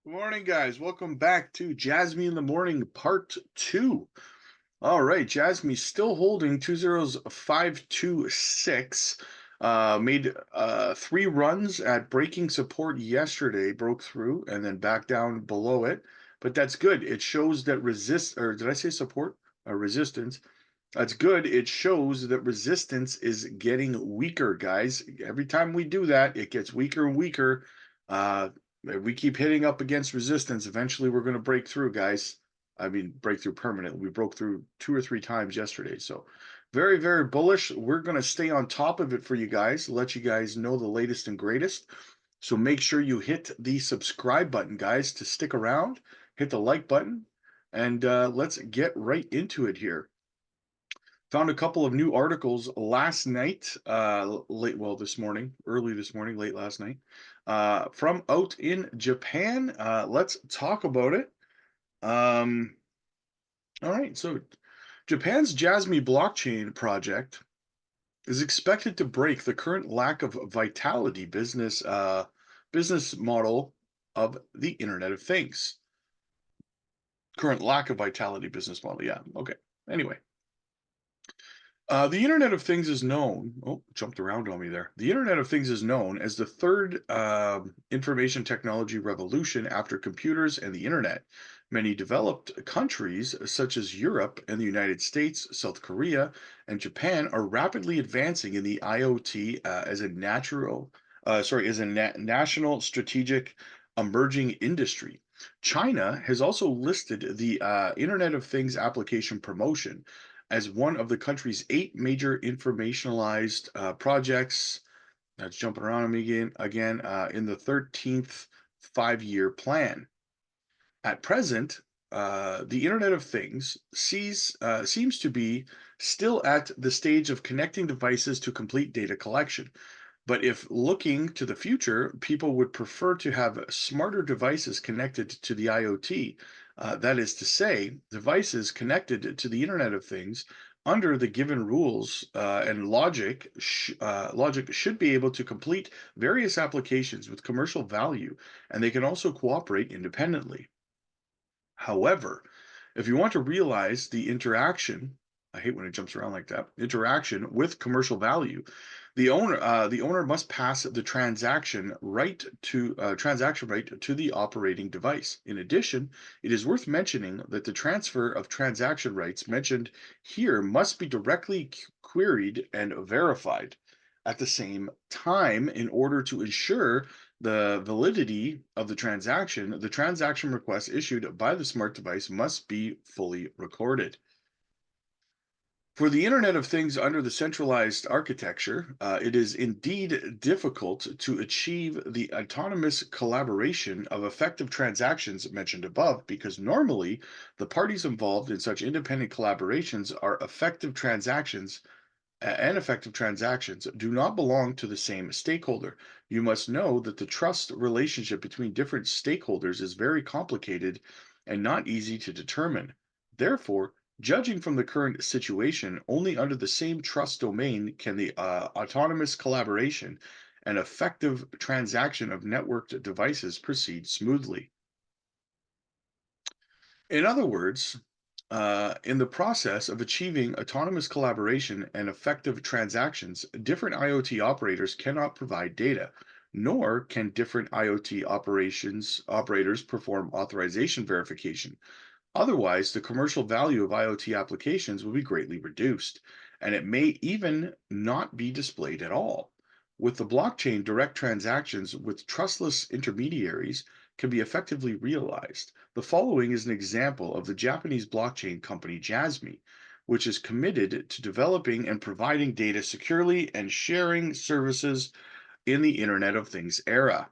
Good morning, guys. Welcome back to Jasmy in the Morning, Part 2. All right, Jasmy's still holding 20526. Made three runs at breaking support yesterday, broke through, and then back down below it. But that's good. It shows that or did I say support? Resistance. That's good. It shows that resistance is getting weaker, guys. Every time we do that, it gets weaker and weaker. If we keep hitting up against resistance, eventually we're going to break through, guys. I mean, break through permanently. We broke through 2 or 3 times yesterday. So very, very bullish. We're going to stay on top of it for you guys, let you guys know the latest and greatest. So make sure you hit the subscribe button, guys, to stick around. Hit the like button, and let's get right into it here. Found a couple of new articles last night, this morning, early this morning, late last night, from out in Japan. Let's talk about it. Um, all right, so Japan's JASMY blockchain project is expected to break the current lack of vitality business model of the Internet of Things. Current lack of vitality business model. Yeah. Okay. Anyway. The Internet of Things is known. Oh, jumped around on me there. The Internet of Things is known as the third information technology revolution after computers and the Internet. Many developed countries, such as Europe and the United States, South Korea, and Japan, are rapidly advancing in the IoT as a national strategic emerging industry. China has also listed the Internet of Things application promotion as one of the country's 8 major informationalized projects. That's jumping around me again in the 13th 5-year plan. At present, the Internet of Things seems to be still at the stage of connecting devices to complete data collection. But if looking to the future, people would prefer to have smarter devices connected to the IoT. That is to say, devices connected to the Internet of Things under the given rules and logic should be able to complete various applications with commercial value, and they can also cooperate independently. However, if you want to realize the interaction, I hate when it jumps around like that, interaction with commercial value, the owner must pass the transaction right to the operating device. In addition, it is worth mentioning that the transfer of transaction rights mentioned here must be directly queried and verified at the same time in order to ensure the validity of the transaction request issued by the smart device must be fully recorded. For the Internet of Things under the centralized architecture, it is indeed difficult to achieve the autonomous collaboration of effective transactions mentioned above because normally the parties involved in such independent collaborations are effective transactions do not belong to the same stakeholder. You must know that the trust relationship between different stakeholders is very complicated and not easy to determine. Therefore, judging from the current situation, only under the same trust domain can the autonomous collaboration and effective transaction of networked devices proceed smoothly. In other words, in the process of achieving autonomous collaboration and effective transactions, different IoT operators cannot provide data, nor can different IoT operators perform authorization verification. Otherwise, the commercial value of IoT applications will be greatly reduced, and it may even not be displayed at all. With the blockchain, direct transactions with trustless intermediaries can be effectively realized. The following is an example of the Japanese blockchain company JASMY, which is committed to developing and providing data securely and sharing services in the Internet of Things era.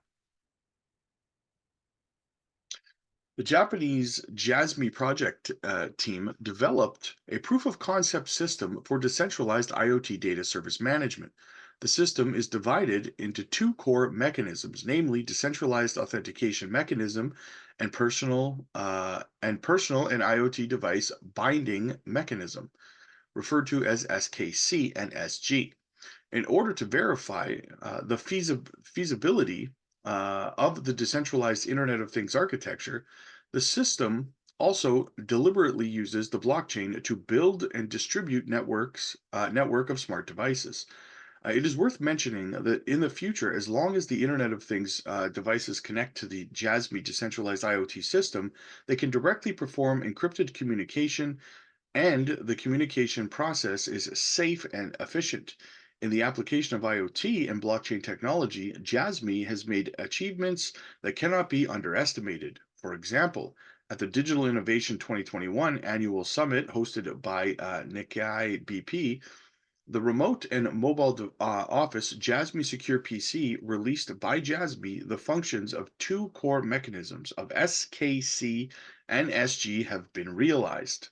The Japanese JASMY project team developed a proof of concept system for decentralized IoT data service management. The system is divided into 2 core mechanisms, namely decentralized authentication mechanism and personal and IoT device binding mechanism, referred to as SKC and SG. In order to verify the feasibility of the decentralized Internet of Things architecture, the system also deliberately uses the blockchain to build and distribute network of smart devices. It is worth mentioning that in the future, as long as the Internet of Things devices connect to the JASME decentralized IoT system, they can directly perform encrypted communication, and the communication process is safe and efficient. In the application of IoT and blockchain technology, JASME has made achievements that cannot be underestimated. For example, at the Digital Innovation 2021 annual summit hosted by Nikkei BP, the remote and mobile office JASME Secure PC released by JASME the functions of two core mechanisms of SKC and SG have been realized.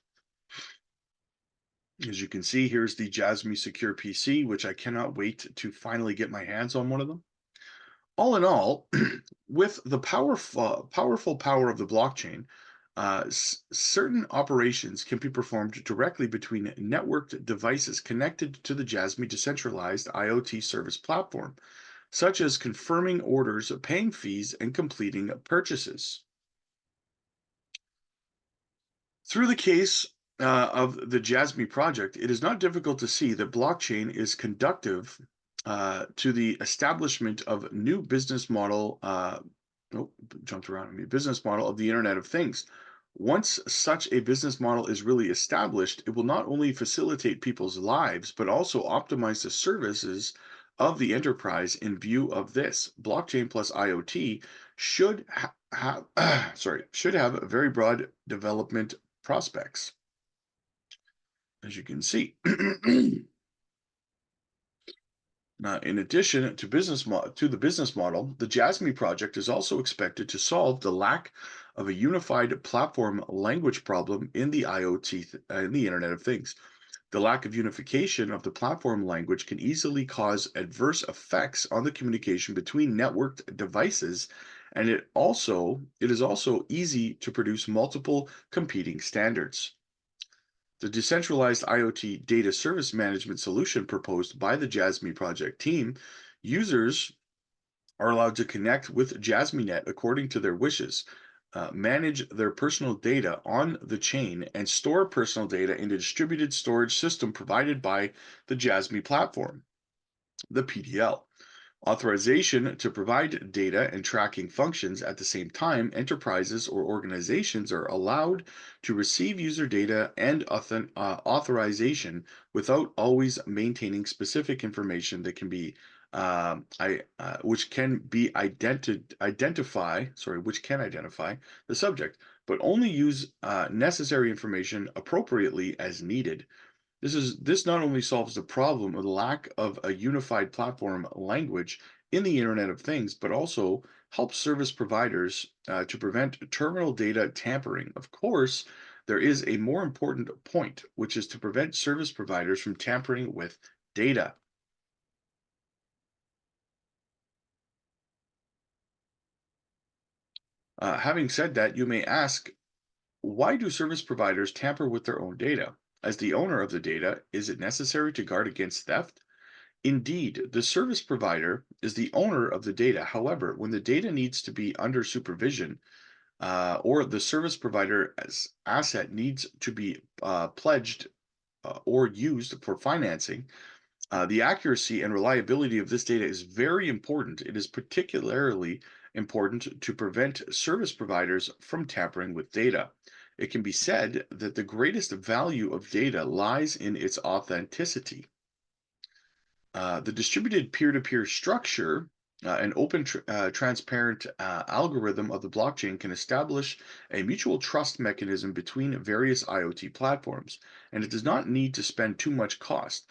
As you can see, here's the JASME Secure PC, which I cannot wait to finally get my hands on one of them. All in all, with the powerful power of the blockchain, certain operations can be performed directly between networked devices connected to the JASME decentralized IoT service platform, such as confirming orders, paying fees, and completing purchases. Through the case of the JASME project, it is not difficult to see that blockchain is conductive to the establishment of new business model. Oh, jumped around me. Business model of the Internet of Things. Once such a business model is really established, it will not only facilitate people's lives, but also optimize the services of the enterprise. In view of this, blockchain plus IoT should have should have very broad development prospects, as you can see. Now, in addition to the business model, the JASME project is also expected to solve the lack of a unified platform language problem in the IoT in the Internet of Things. The lack of unification of the platform language can easily cause adverse effects on the communication between networked devices, and it is also easy to produce multiple competing standards. The decentralized IoT data service management solution proposed by the JASME project team, users are allowed to connect with JASMEnet according to their wishes, manage their personal data on the chain, and store personal data in a distributed storage system provided by the JASME platform, the PDL. Authorization to provide data and tracking functions at the same time, enterprises or organizations are allowed to receive user data and authorization without always maintaining specific information that can be which can be which can identify the subject, but only use necessary information appropriately as needed. This not only solves the problem of the lack of a unified platform language in the Internet of Things, but also helps service providers to prevent terminal data tampering. Of course, there is a more important point, which is to prevent service providers from tampering with data. Having said that, you may ask, why do service providers tamper with their own data? As the owner of the data, is it necessary to guard against theft? Indeed, the service provider is the owner of the data. However, when the data needs to be under supervision, or the service provider's asset needs to be pledged or used for financing, the accuracy and reliability of this data is very important. It is particularly important to prevent service providers from tampering with data. It can be said that the greatest value of data lies in its authenticity. The distributed peer-to-peer structure, an open, transparent algorithm of the blockchain can establish a mutual trust mechanism between various IoT platforms, and it does not need to spend too much cost.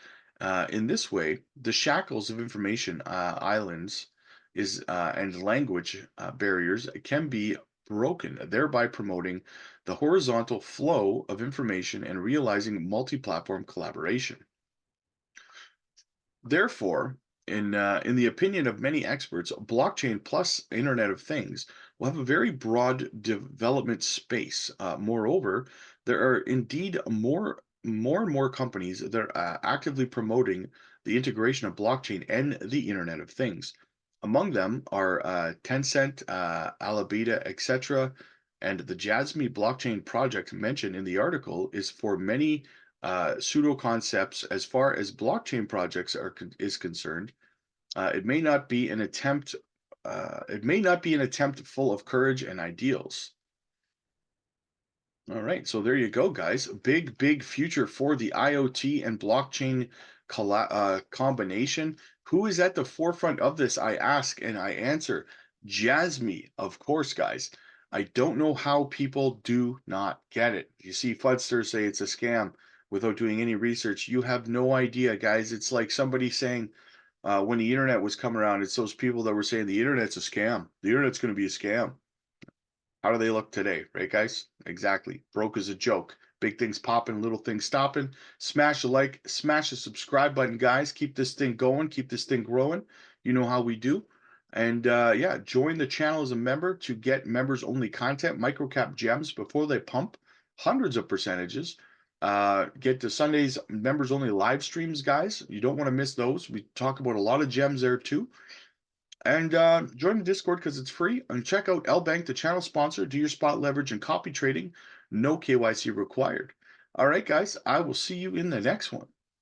In this way, the shackles of information islands and language barriers can be broken, thereby promoting the horizontal flow of information and realizing multi-platform collaboration. Therefore, in the opinion of many experts, blockchain plus Internet of Things will have a very broad development space. Moreover, there are indeed more and more companies that are actively promoting the integration of blockchain and the Internet of Things. Among them are Tencent, Alabita, etc. And the Jasmy blockchain project mentioned in the article is for many pseudo concepts as far as blockchain projects is concerned. It may not be an attempt. It may not be an attempt full of courage and ideals. All right, so there you go, guys. Big, big future for the IoT and blockchain combination. Who is at the forefront of this? I ask and I answer. Jasmy, of course, guys. I don't know how people do not get it. You see Fudsters say it's a scam without doing any research. You have no idea, guys. It's like somebody saying when the internet was coming around, it's those people that were saying the internet's a scam. The internet's going to be a scam. How do they look today, right, guys? Exactly. Broke is a joke. Big things popping, little things stopping. Smash a like, smash the subscribe button, guys. Keep this thing going, keep this thing growing. You know how we do. And yeah, join the channel as a member to get members only content, microcap gems before they pump hundreds of percentages. Get to Sunday's members only live streams, guys. You don't want to miss those. We talk about a lot of gems there too. And join the Discord because it's free. And check out L Bank, the channel sponsor. Do your spot leverage and copy trading. No KYC required. All right, guys. I will see you in the next one.